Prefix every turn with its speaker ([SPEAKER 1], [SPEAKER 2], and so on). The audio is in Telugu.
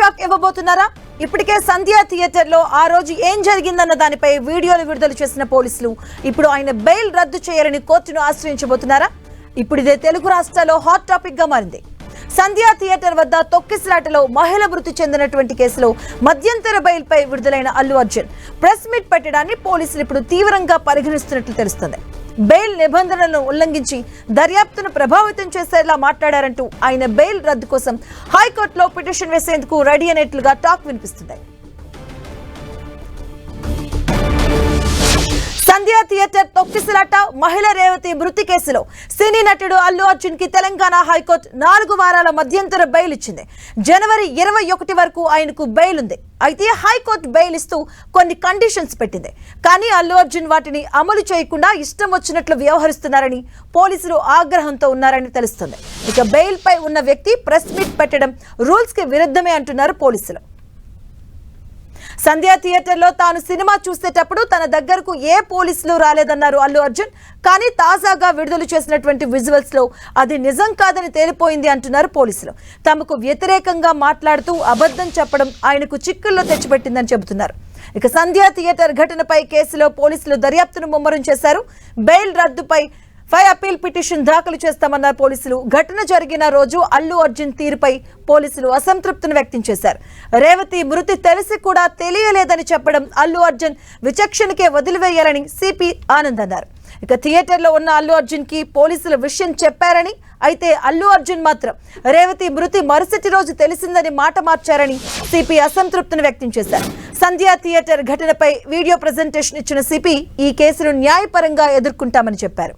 [SPEAKER 1] షాక్ ఇవ్వబోతున్నారా? ఇప్పటికే సంధ్యా థియేటర్ లో ఆ రోజు ఏం జరిగిందన్న దానిపై వీడియోలు విడుదల చేసిన పోలీసులు ఇప్పుడు ఆయన బెయిల్ రద్దు చేయాలని కోర్టును ఆశ్రయించబోతున్నారా? ఇప్పుడు ఇదే తెలుగు రాష్ట్రాల్లో హాట్ టాపిక్ గా మారింది. సంధ్యా థియేటర్ వద్ద తొక్కిసలాటలో మహిళ మృతి చెందినటువంటి కేసులో మధ్యంతర బెయిల్ పై విడుదలైన అల్లు అర్జున్ ప్రెస్ మీట్ పెట్టడాన్ని పోలీసులు ఇప్పుడు తీవ్రంగా పరిగణిస్తున్నట్లు తెలుస్తుంది. బెయిల్ నిబంధనలను ఉల్లంఘించి దర్యాప్తును ప్రభావితం చేసేలా మాట్లాడారంటూ ఆయన బెయిల్ రద్దు కోసం హైకోర్టులో పిటిషన్ వేసేందుకు రెడీ అనేట్లుగా టాక్ వినిపిస్తుంది. సంధ్యా థియేటర్ తొక్కిసలాట మహిళ రేవతి మృతి కేసులో సినీ నటుడు అల్లు అర్జున్ కి తెలంగాణ హైకోర్టు 4 వారాల మధ్యంతర బెయిల్ ఇచ్చింది. జనవరి 21 వరకు ఆయనకు బెయిల్ ఉంది. అయితే హైకోర్టు బెయిల్ ఇస్తూ కొన్ని కండిషన్స్ పెట్టింది. కానీ అల్లు అర్జున్ వాటిని అమలు చేయకుండా ఇష్టం వచ్చినట్లు వ్యవహరిస్తున్నారని పోలీసులు ఆగ్రహంతో ఉన్నారని తెలుస్తుంది. ఇక బెయిల్ పై ఉన్న వ్యక్తి ప్రెస్ మీట్ పెట్టడం రూల్స్ కి విరుద్ధమే అంటున్నారు పోలీసులు. సంధ్యా థియేటర్ లో తాను సినిమా చూసేటప్పుడు తన దగ్గరకు ఏ పోలీసులు రాలేదన్నారు అల్లు అర్జున్. కానీ తాజాగా విడుదల చేసినటువంటి విజువల్స్ లో అది నిజం కాదని తేలిపోయింది అంటున్నారు పోలీసులు. తమకు వ్యతిరేకంగా మాట్లాడుతూ అబద్ధం చెప్పడం ఆయనకు చిక్కుల్లో తెచ్చిపెట్టిందని చెబుతున్నారు. ఇక సంధ్యా థియేటర్ ఘటనపై కేసులో పోలీసులు దర్యాప్తును ముమ్మరం చేశారు. బెయిల్ రద్దుపై అపీల్ పిటిషన్ దాఖలు చేస్తామన్నారు పోలీసులు. ఘటన జరిగిన రోజు అల్లు అర్జున్ తీరుపై పోలీసులు అసంతృప్తిని వ్యక్తం చేశారు. రేవతి మృతి తెలిసి కూడా తెలియలేదని చెప్పడం అల్లు అర్జున్ విచక్షణకే వదిలివేయాలని సిపి ఆనంద్ అన్నారు. ఇక థియేటర్లో ఉన్న అల్లు అర్జున్ కి పోలీసులు విషయం చెప్పారని, అయితే అల్లు అర్జున్ మాత్రం రేవతి మృతి మరుసటి రోజు తెలిసిందని మాట మార్చారని సిపి అసంతృప్తిని వ్యక్తం చేశారు. సంధ్యా థియేటర్ ఘటనపై వీడియో ప్రజెంటేషన్ ఇచ్చిన సిపి ఈ కేసును న్యాయపరంగా ఎదుర్కొంటామని చెప్పారు.